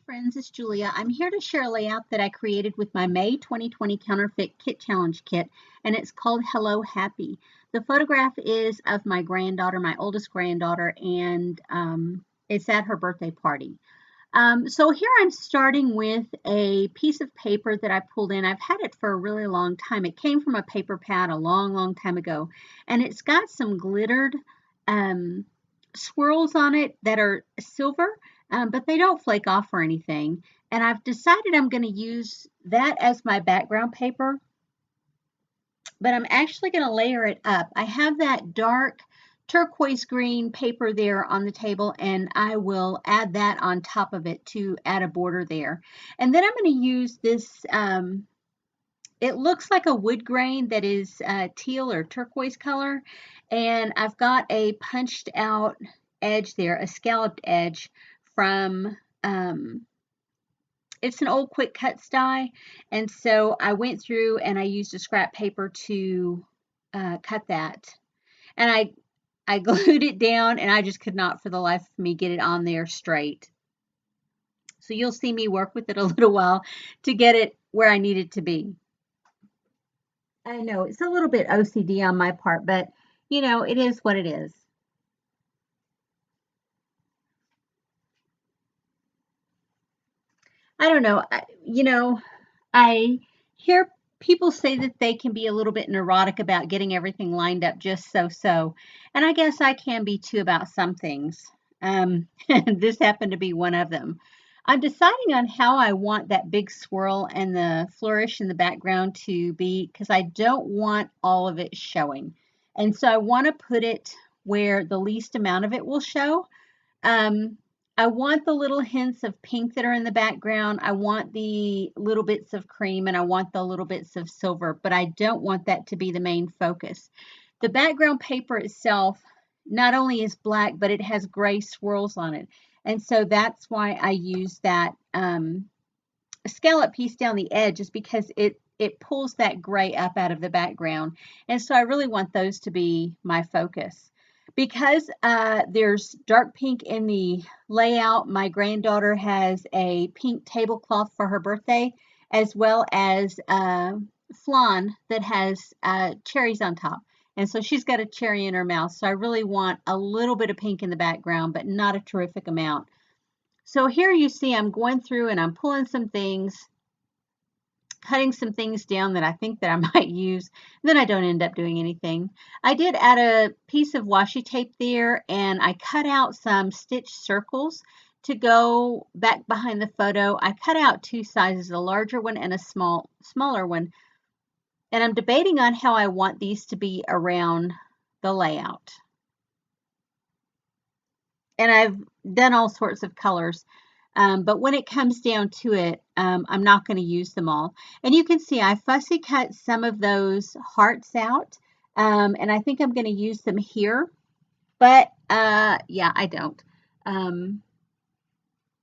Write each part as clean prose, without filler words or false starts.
Friends, it's Julia. I'm here to share a layout that I created with my May 2020 Counterfeit Kit Challenge kit, and it's called Hello Happy. The photograph is of my granddaughter, my oldest granddaughter, and it's at her birthday party. So here I'm starting with a piece of paper that I pulled in. I've had it for a really long time. It came from a paper pad a long time ago, and it's got some glittered swirls on it that are silver, but they don't flake off or anything. And I've decided I'm going to use that as my background paper, but I'm actually going to layer it up. I have that dark turquoise green paper there on the table, and I will add that on top of it to add a border there. And then I'm going to use this, it looks like a wood grain that is teal or turquoise color, and I've got a punched out edge there, a scalloped edge from, it's an old quick cuts die, and so I went through and I used a scrap paper to cut that. And I glued it down, and I just could not for the life of me get it on there straight. So you'll see me work with it a little while to get it where I need it to be. I know it's a little bit OCD on my part, but you know, it is what it is. I don't know. I hear people say that they can be a little bit neurotic about getting everything lined up just so. And I guess I can be too about some things. This happened to be one of them. I'm deciding on how I want that big swirl and the flourish in the background to be because I don't want all of it showing. And so I want to put it where the least amount of it will show. Um, I want the little hints of pink that are in the background. I want the little bits of cream and I want the little bits of silver, but I don't want that to be the main focus. The background paper itself not only is black, but it has gray swirls on it. And so that's why I use that scallop piece down the edge, is because it pulls that gray up out of the background. And so I really want those to be my focus. Because there's dark pink in the layout, my granddaughter has a pink tablecloth for her birthday, as well as flan that has cherries on top. And so she's got a cherry in her mouth. So I really want a little bit of pink in the background, but not a terrific amount. So here you see I'm going through and I'm pulling some things, cutting some things down that I think that I might use, then I don't end up doing anything. I did add a piece of washi tape there, and I cut out some stitch circles to go back behind the photo. I cut out two sizes, a larger one and a smaller one, and I'm debating on how I want these to be around the layout. And I've done all sorts of colors. But when it comes down to it, I'm not going to use them all. And you can see I fussy cut some of those hearts out. And I think I'm going to use them here. But yeah, I don't.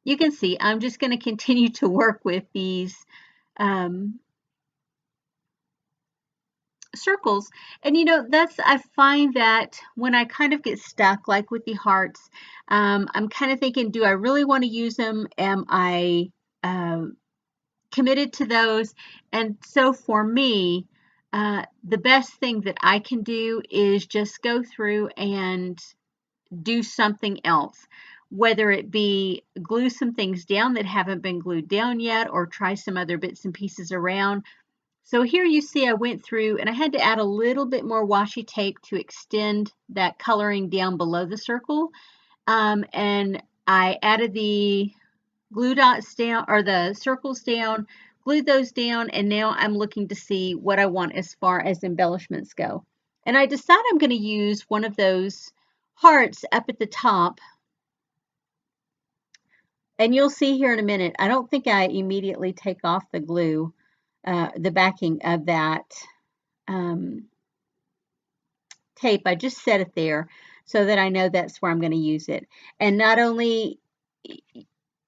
You can see I'm just going to continue to work with these circles. And you know, I find that when I kind of get stuck, like with the hearts, I'm kind of thinking, do I really want to use them? Am I committed to those? And so for me, the best thing that I can do is just go through and do something else, whether it be glue some things down that haven't been glued down yet, or try some other bits and pieces around. So here you see I went through and I had to add a little bit more washi tape to extend that coloring down below the circle. And I added the glue dots down, or the circles down, glued those down, and now I'm looking to see what I want as far as embellishments go. And I decided I'm going to use one of those hearts up at the top. And you'll see here in a minute, I don't think I immediately take off the glue. The backing of that tape. I just set it there so that I know that's where I'm going to use it. And not only,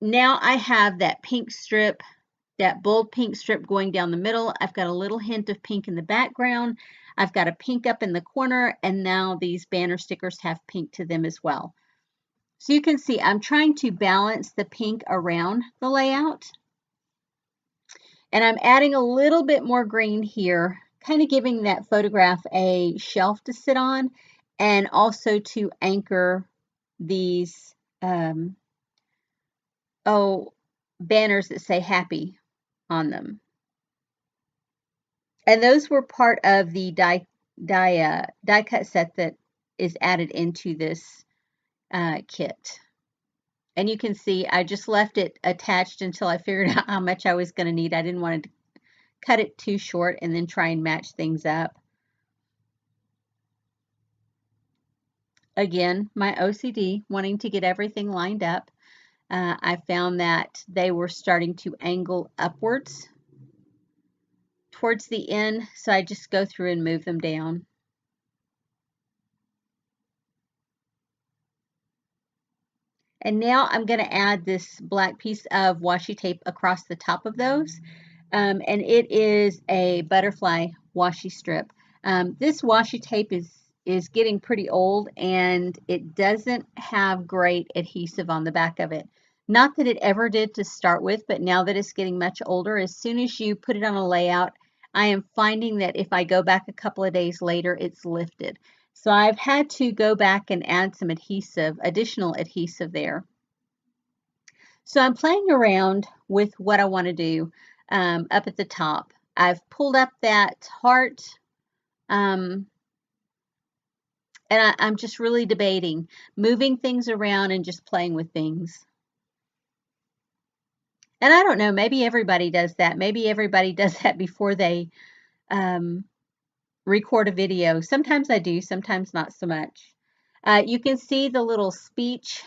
now I have that pink strip, that bold pink strip going down the middle. I've got a little hint of pink in the background. I've got a pink up in the corner, and now these banner stickers have pink to them as well. So you can see I'm trying to balance the pink around the layout. And I'm adding a little bit more green here, kind of giving that photograph a shelf to sit on and also to anchor these banners that say happy on them. And those were part of the die cut set that is added into this kit. And you can see I just left it attached until I figured out how much I was going to need. I didn't want to cut it too short and then try and match things up. Again, my OCD, wanting to get everything lined up. I found that they were starting to angle upwards towards the end, so I just go through and move them down. And now I'm going to add this black piece of washi tape across the top of those. And it is a butterfly washi strip. This washi tape is getting pretty old and it doesn't have great adhesive on the back of it. Not that it ever did to start with, but now that it's getting much older, as soon as you put it on a layout, I am finding that if I go back a couple of days later, it's lifted. So I've had to go back and add some adhesive, additional adhesive there. So I'm playing around with what I want to do up at the top. I've pulled up that heart and I'm just really debating moving things around and just playing with things. And I don't know, maybe everybody does that. Maybe everybody does that before they record a video. Sometimes I do, sometimes not so much. You can see the little speech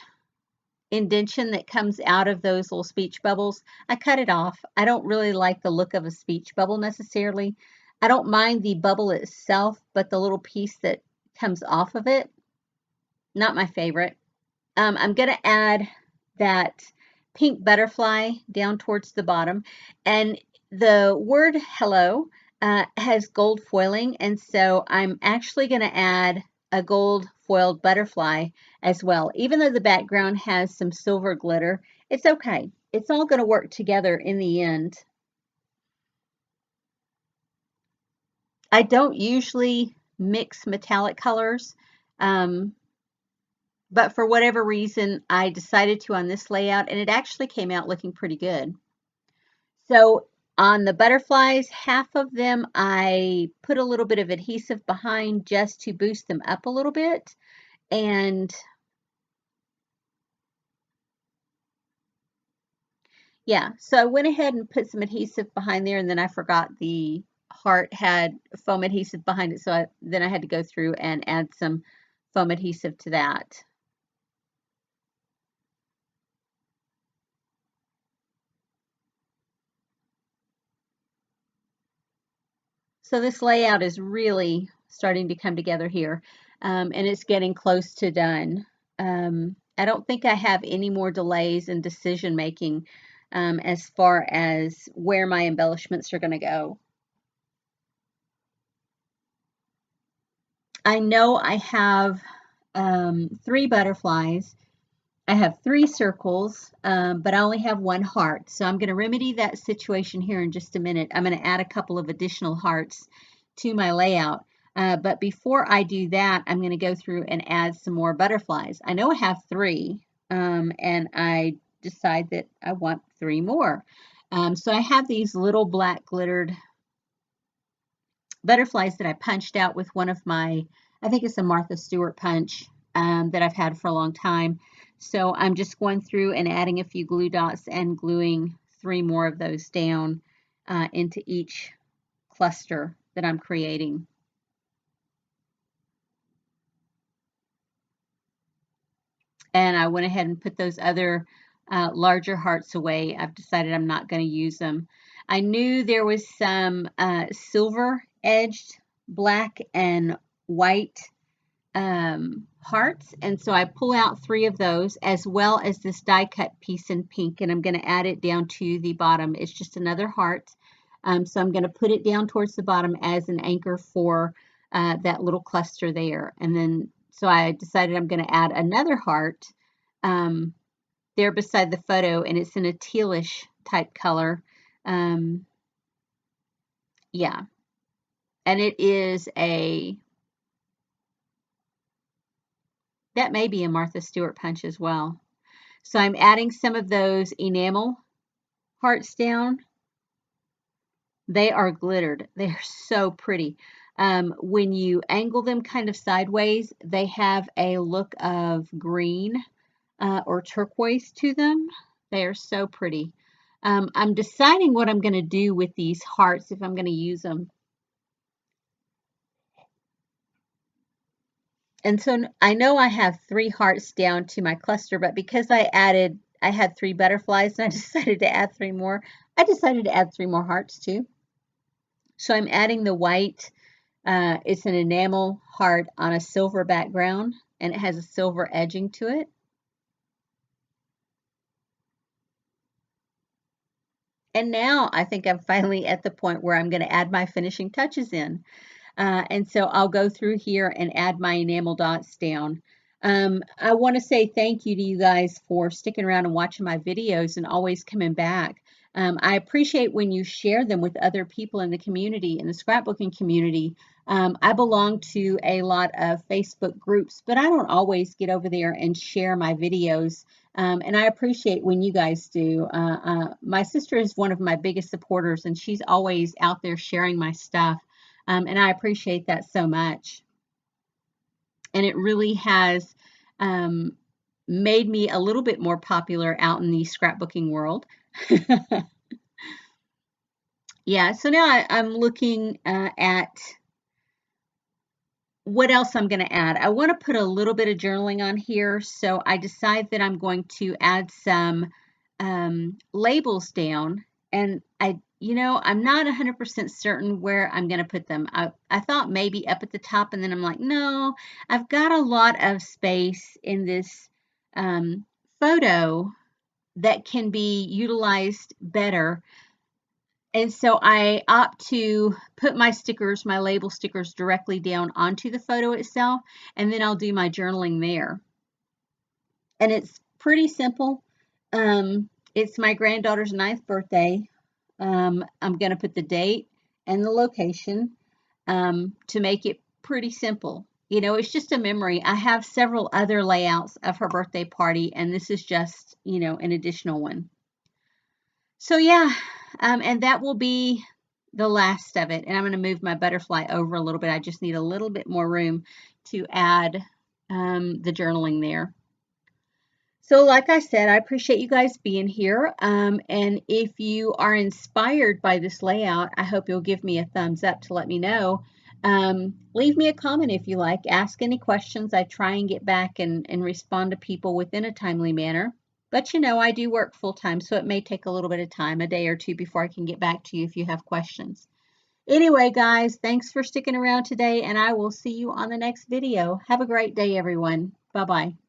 indentation that comes out of those little speech bubbles. I cut it off. I don't really like the look of a speech bubble necessarily. I don't mind the bubble itself, but the little piece that comes off of it, not my favorite. I'm going to add that pink butterfly down towards the bottom. And the word hello has gold foiling, and so I'm actually going to add a gold foiled butterfly as well. Even though the background has some silver glitter, it's okay. It's all going to work together in the end. I don't usually mix metallic colors, but for whatever reason, I decided to on this layout, and it actually came out looking pretty good. So on the butterflies, half of them I put a little bit of adhesive behind just to boost them up a little bit. And yeah, so I went ahead and put some adhesive behind there, and then I forgot the heart had foam adhesive behind it, so then I had to go through and add some foam adhesive to that. So this layout is really starting to come together here, and it's getting close to done. I don't think I have any more delays in decision making as far as where my embellishments are going to go. I know I have 3 butterflies. I have 3 circles, but I only have 1 heart. So I'm going to remedy that situation here in just a minute. I'm going to add a couple of additional hearts to my layout. But before I do that, I'm going to go through and add some more butterflies. I know I have 3, and I decide that I want 3 more. So I have these little black glittered butterflies that I punched out with one of my, I think it's a Martha Stewart punch that I've had for a long time. So I'm just going through and adding a few glue dots and gluing 3 more of those down into each cluster that I'm creating. And I went ahead and put those other larger hearts away. I've decided I'm not going to use them. I knew there was some silver edged black and white hearts, and so I pull out 3 of those as well as this die cut piece in pink, and I'm going to add it down to the bottom. It's just another heart, so I'm going to put it down towards the bottom as an anchor for that little cluster there. And then so I decided I'm going to add another heart there beside the photo, and it's in a tealish type color. Yeah, and it is that may be a Martha Stewart punch as well. So I'm adding some of those enamel hearts down. They are glittered. They're so pretty. When you angle them kind of sideways, they have a look of green or turquoise to them. They are so pretty. I'm deciding what I'm going to do with these hearts, if I'm going to use them. And so I know I have 3 hearts down to my cluster, but because I had 3 butterflies and I decided to add 3 more, I decided to add 3 more hearts too. So I'm adding the white. It's an enamel heart on a silver background, and it has a silver edging to it. And now I think I'm finally at the point where I'm going to add my finishing touches in. And so I'll go through here and add my enamel dots down. I want to say thank you to you guys for sticking around and watching my videos and always coming back. I appreciate when you share them with other people in the community, in the scrapbooking community. I belong to a lot of Facebook groups, but I don't always get over there and share my videos. And I appreciate when you guys do. My sister is one of my biggest supporters, and she's always out there sharing my stuff. And I appreciate that so much. And it really has made me a little bit more popular out in the scrapbooking world. Yeah, so now I'm looking at what else I'm going to add. I want to put a little bit of journaling on here, so I decide that I'm going to add some labels down, and I'm not 100% certain where I'm going to put them. I thought maybe up at the top, and then I'm like, no, I've got a lot of space in this photo that can be utilized better. And so I opt to put my stickers, my label stickers, directly down onto the photo itself, and then I'll do my journaling there. And it's pretty simple. It's my granddaughter's 9th birthday. I'm going to put the date and the location to make it pretty simple. It's just a memory. I have several other layouts of her birthday party, and this is just, an additional one. So yeah, and that will be the last of it. And I'm going to move my butterfly over a little bit. I just need a little bit more room to add the journaling there. So like I said, I appreciate you guys being here. And if you are inspired by this layout, I hope you'll give me a thumbs up to let me know. Leave me a comment if you like. Ask any questions. I try and get back and respond to people within a timely manner. But I do work full time, so it may take a little bit of time, a day or two, before I can get back to you if you have questions. Anyway, guys, thanks for sticking around today, and I will see you on the next video. Have a great day, everyone. Bye-bye.